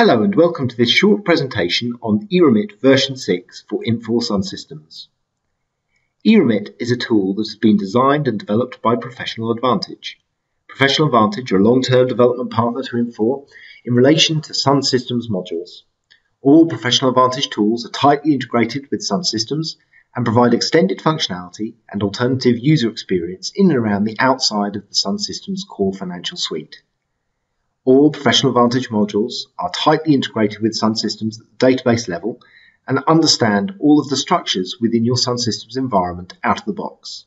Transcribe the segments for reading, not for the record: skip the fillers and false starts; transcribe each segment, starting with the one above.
Hello and welcome to this short presentation on eRemit version 6 for Infor SunSystems. eRemit is a tool that has been designed and developed by Professional Advantage. Professional Advantage are a long-term development partner to Infor in relation to SunSystems modules. All Professional Advantage tools are tightly integrated with SunSystems and provide extended functionality and alternative user experience in and around the outside of the SunSystems core financial suite. All Professional Advantage modules are tightly integrated with SunSystems at the database level and understand all of the structures within your SunSystems environment out of the box.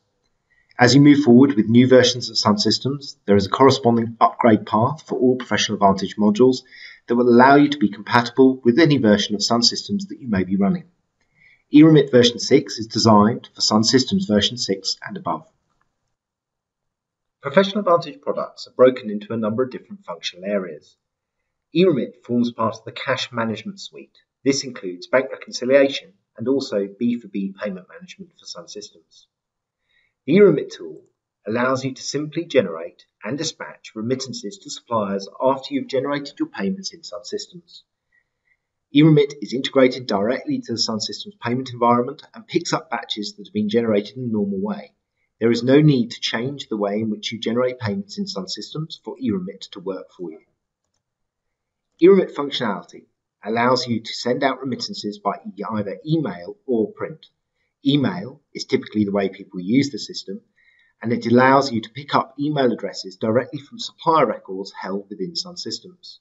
As you move forward with new versions of SunSystems, there is a corresponding upgrade path for all Professional Advantage modules that will allow you to be compatible with any version of SunSystems that you may be running. eRemit version 6 is designed for SunSystems version 6 and above. Professional Advantage products are broken into a number of different functional areas. eRemit forms part of the cash management suite. This includes bank reconciliation and also B4B payment management for SunSystems. The eRemit tool allows you to simply generate and dispatch remittances to suppliers after you've generated your payments in SunSystems. eRemit is integrated directly to the SunSystems payment environment and picks up batches that have been generated in a normal way. There is no need to change the way in which you generate payments in SunSystems for eRemit to work for you. eRemit functionality allows you to send out remittances by either email or print. Email is typically the way people use the system, and it allows you to pick up email addresses directly from supplier records held within SunSystems.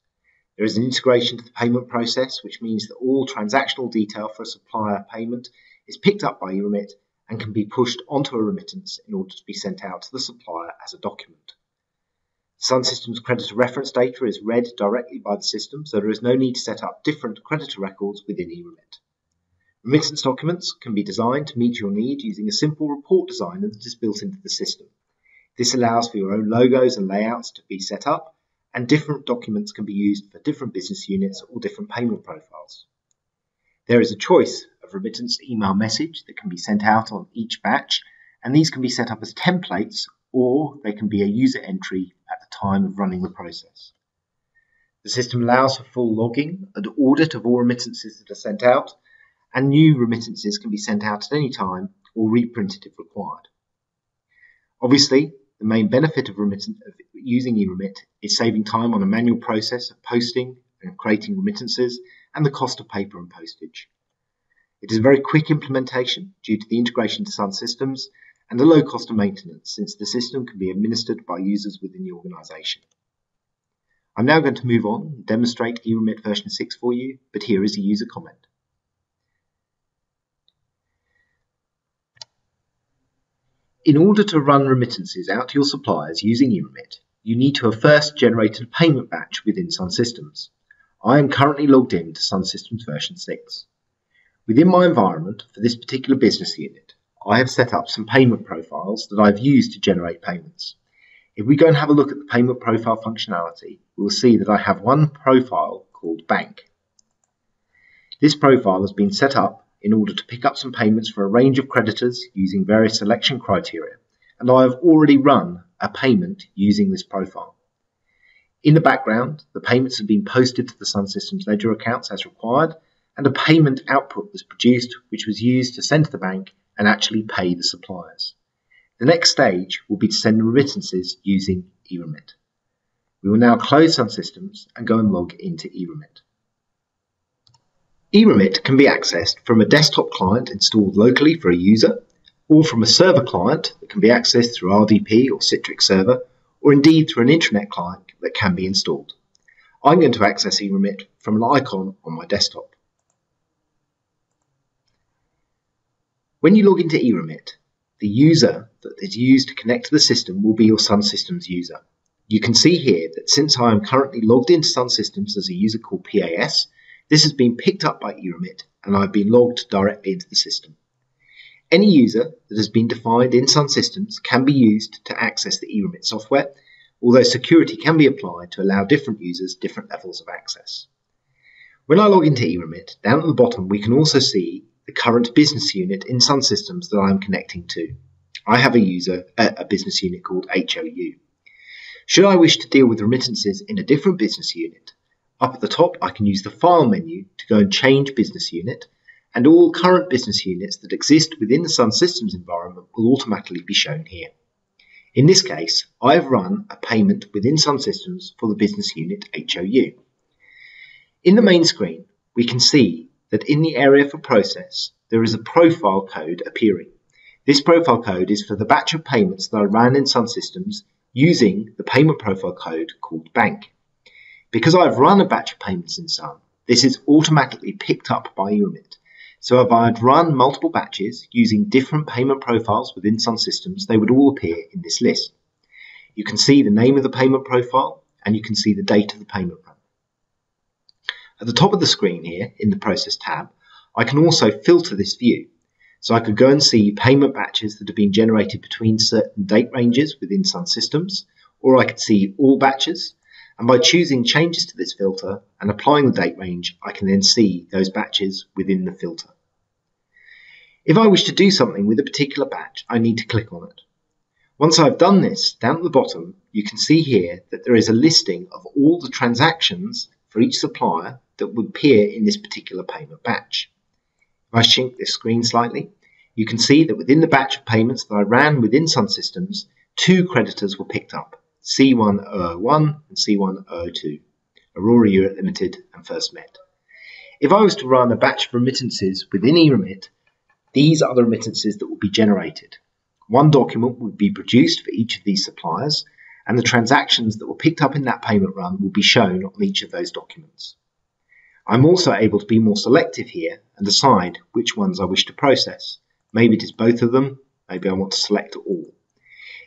There is an integration to the payment process, which means that all transactional detail for a supplier payment is picked up by eRemit and can be pushed onto a remittance in order to be sent out to the supplier as a document. SunSystems creditor reference data is read directly by the system, so there is no need to set up different creditor records within eRemit. Remittance documents can be designed to meet your need using a simple report designer that is built into the system. This allows for your own logos and layouts to be set up, and different documents can be used for different business units or different payment profiles. There is a choice of remittance email message that can be sent out on each batch, and these can be set up as templates or they can be a user entry at the time of running the process. The system allows for full logging and audit of all remittances that are sent out, and new remittances can be sent out at any time or reprinted if required. Obviously, the main benefit of using eRemit is saving time on a manual process of posting and creating remittances and the cost of paper and postage. It is a very quick implementation due to the integration to SunSystems and a low cost of maintenance, since the system can be administered by users within the organisation. I'm now going to move on and demonstrate eRemit version 6 for you, but here is a user comment. In order to run remittances out to your suppliers using eRemit, you need to have first generated a payment batch within SunSystems. I am currently logged in to SunSystems version 6. Within my environment for this particular business unit, I have set up some payment profiles that I've used to generate payments. If we go and have a look at the payment profile functionality, we will see that I have one profile called Bank. This profile has been set up in order to pick up some payments for a range of creditors using various selection criteria, and I have already run a payment using this profile. In the background, the payments have been posted to the SunSystems ledger accounts as required, and a payment output was produced which was used to send to the bank and actually pay the suppliers. The next stage will be to send remittances using eRemit. We will now close SunSystems and go and log into eRemit. eRemit can be accessed from a desktop client installed locally for a user, or from a server client that can be accessed through RDP or Citrix server, or indeed through an intranet client that can be installed. I'm going to access eRemit from an icon on my desktop. When you log into eRemit, the user that is used to connect to the system will be your SunSystems user. You can see here that since I am currently logged into SunSystems as a user called PAS, this has been picked up by eRemit and I've been logged directly into the system. Any user that has been defined in SunSystems can be used to access the eRemit software, although security can be applied to allow different users different levels of access. When I log into eRemit, down at the bottom we can also see the current business unit in SunSystems that I am connecting to. I have a business unit called HOU. Should I wish to deal with remittances in a different business unit, Up at the top, I can use the File menu to go and change business unit, and all current business units that exist within the SunSystems environment will automatically be shown here. In this case, I've run a payment within SunSystems for the business unit HOU. In the main screen, we can see that in the area for process, there is a profile code appearing. This profile code is for the batch of payments that I ran in SunSystems using the payment profile code called bank. Because I've run a batch of payments in Sun, this is automatically picked up by eRemit. So if I had run multiple batches using different payment profiles within SunSystems, they would all appear in this list. You can see the name of the payment profile and you can see the date of the payment run. At the top of the screen here, in the Process tab, I can also filter this view. So I could go and see payment batches that have been generated between certain date ranges within SunSystems, or I could see all batches. And by choosing changes to this filter and applying the date range, I can then see those batches within the filter. If I wish to do something with a particular batch, I need to click on it. Once I've done this, down at the bottom, you can see here that there is a listing of all the transactions for each supplier that would appear in this particular payment batch. If I shrink this screen slightly, you can see that within the batch of payments that I ran within SunSystems, 2 creditors were picked up, C1001 and C1002, Aurora Europe Limited and First Met. If I was to run a batch of remittances within eRemit, these are the remittances that will be generated. One document would be produced for each of these suppliers, and the transactions that were picked up in that payment run will be shown on each of those documents. I'm also able to be more selective here and decide which ones I wish to process. Maybe it is both of them, maybe I want to select all.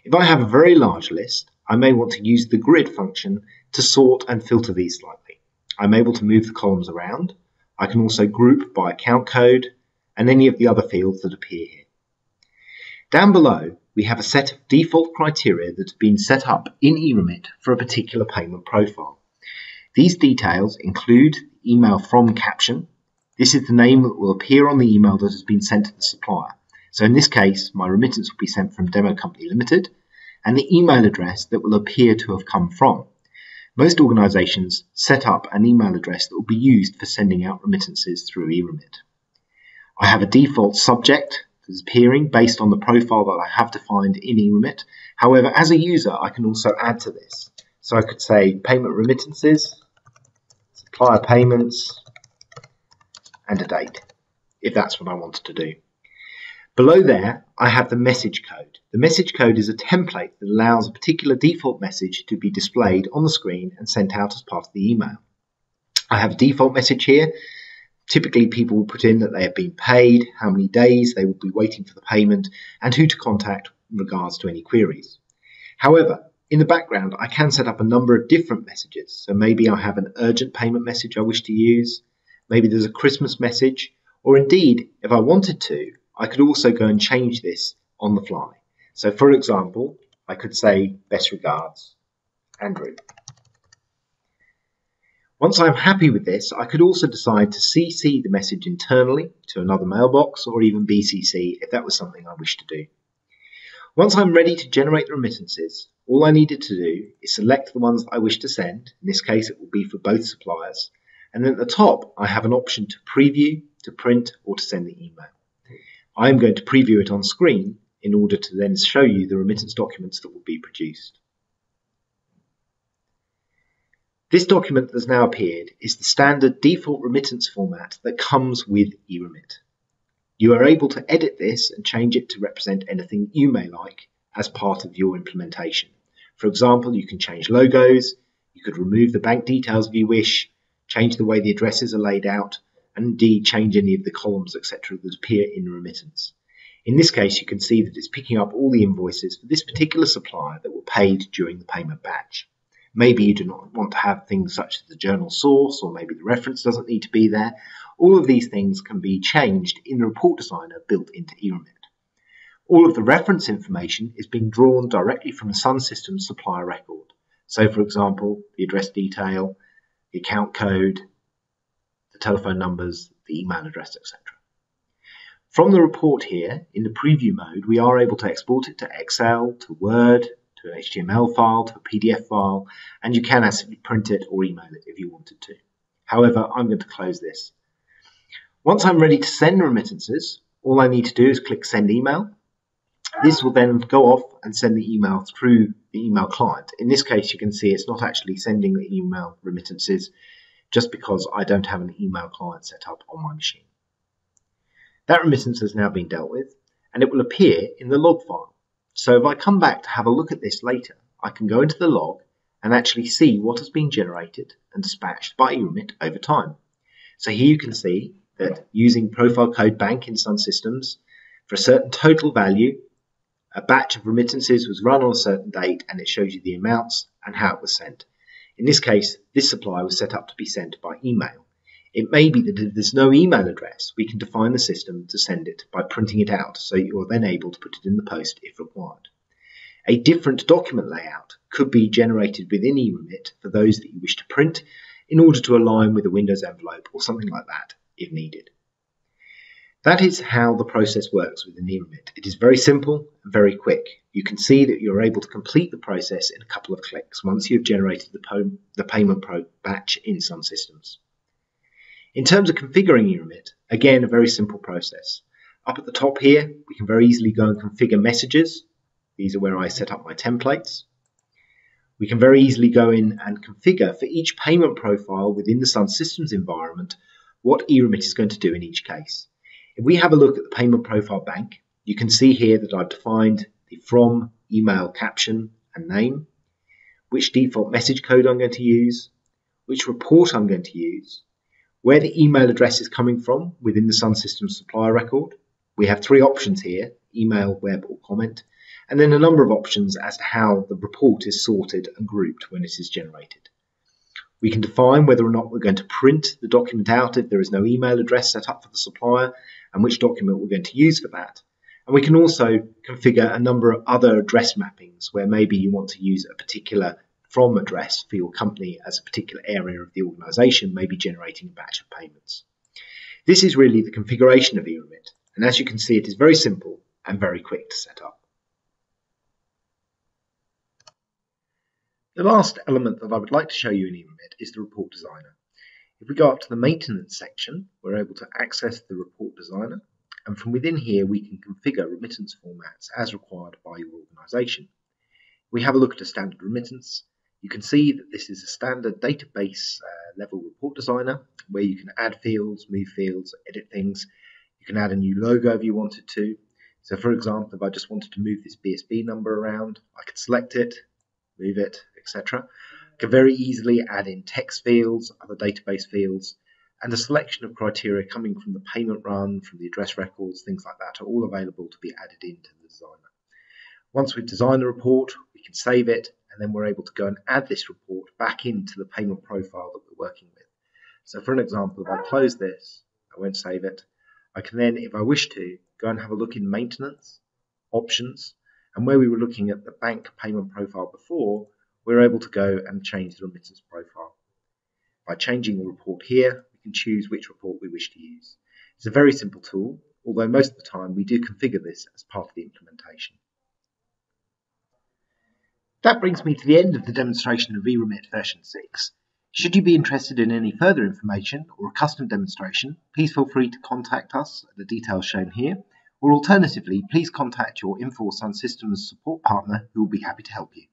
If I have a very large list, I may want to use the grid function to sort and filter these slightly. I'm able to move the columns around. I can also group by account code and any of the other fields that appear here. Down below, we have a set of default criteria that have been set up in eRemit for a particular payment profile. These details include the email from caption. This is the name that will appear on the email that has been sent to the supplier. So in this case, my remittance will be sent from Demo Company Limited, and the email address that will appear to have come from. Most organisations set up an email address that will be used for sending out remittances through eRemit. I have a default subject that is appearing based on the profile that I have defined in eRemit. However, as a user, I can also add to this. So I could say payment remittances, supplier payments, and a date, if that's what I wanted to do. Below there, I have the message code. The message code is a template that allows a particular default message to be displayed on the screen and sent out as part of the email. I have a default message here. Typically, people will put in that they have been paid, how many days they will be waiting for the payment, and who to contact in regards to any queries. However, in the background, I can set up a number of different messages. So maybe I have an urgent payment message I wish to use. Maybe there's a Christmas message, or indeed, if I wanted to, I could also go and change this on the fly. So for example, I could say, best regards, Andrew. Once I'm happy with this, I could also decide to CC the message internally to another mailbox, or even BCC if that was something I wished to do. Once I'm ready to generate the remittances, all I needed to do is select the ones that I wish to send. In this case, it will be for both suppliers. And then at the top, I have an option to preview, to print, or to send the email. I'm going to preview it on screen in order to then show you the remittance documents that will be produced. This document that has now appeared is the standard default remittance format that comes with eRemit. You are able to edit this and change it to represent anything you may like as part of your implementation. For example, you can change logos, you could remove the bank details if you wish, change the way the addresses are laid out, and indeed change any of the columns, etc. that appear in the remittance. In this case, you can see that it's picking up all the invoices for this particular supplier that were paid during the payment batch. Maybe you do not want to have things such as the journal source, or maybe the reference doesn't need to be there. All of these things can be changed in the report designer built into eRemit. All of the reference information is being drawn directly from the SunSystems supplier record. So for example, the address detail, the account code, the telephone numbers, the email address, etc. From the report here, in the preview mode, we are able to export it to Excel, to Word, to an HTML file, to a PDF file, and you can actually print it or email it if you wanted to. However, I'm going to close this. Once I'm ready to send remittances, all I need to do is click Send Email. This will then go off and send the email through the email client. In this case, you can see it's not actually sending the email remittances just because I don't have an email client set up on my machine. That remittance has now been dealt with, and it will appear in the log file. So if I come back to have a look at this later, I can go into the log and actually see what has been generated and dispatched by eRemit over time. So here you can see that using Profile Code Bank in SunSystems, for a certain total value, a batch of remittances was run on a certain date, and it shows you the amounts and how it was sent. In this case, this supply was set up to be sent by email. It may be that if there's no email address, we can define the system to send it by printing it out, so you're then able to put it in the post if required. A different document layout could be generated within eRemit for those that you wish to print in order to align with a Windows envelope or something like that if needed. That is how the process works within eRemit. It is very simple and very quick. You can see that you're able to complete the process in a couple of clicks once you've generated the payment batch in SunSystems. In terms of configuring eRemit, again, a very simple process. Up at the top here, we can very easily go and configure messages. These are where I set up my templates. We can very easily go in and configure for each payment profile within the SunSystems environment what eRemit is going to do in each case. If we have a look at the payment profile bank, you can see here that I've defined the from, email, caption, and name, which default message code I'm going to use, which report I'm going to use, where the email address is coming from within the SunSystems supplier record. We have three options here, email, web, or comment, and then a number of options as to how the report is sorted and grouped when it is generated. We can define whether or not we're going to print the document out if there is no email address set up for the supplier, and which document we're going to use for that. And we can also configure a number of other address mappings where maybe you want to use a particular from address for your company as a particular area of the organization, maybe generating a batch of payments. This is really the configuration of eRemit, and as you can see, it is very simple and very quick to set up. The last element that I would like to show you in eRemit is the report designer. If we go up to the maintenance section, we're able to access the report designer, and from within here we can configure remittance formats as required by your organization. If we have a look at a standard remittance, you can see that this is a standard database level report designer where you can add fields, move fields, edit things. You can add a new logo if you wanted to. So for example, if I just wanted to move this BSB number around, I could select it, move it, etc. I can very easily add in text fields, other database fields, and a selection of criteria coming from the payment run, from the address records, things like that are all available to be added into the designer. Once we've designed the report, we can save it, and then we're able to go and add this report back into the payment profile that we're working with. So for an example, if I close this, I won't save it, I can then, if I wish to, go and have a look in maintenance, options, and where we were looking at the bank payment profile before, we're able to go and change the remittance profile. By changing the report here, we can choose which report we wish to use. It's a very simple tool, although most of the time we do configure this as part of the implementation. That brings me to the end of the demonstration of eRemit version 6. Should you be interested in any further information or a custom demonstration, please feel free to contact us at the details shown here, or alternatively, please contact your Infor SunSystems support partner who will be happy to help you.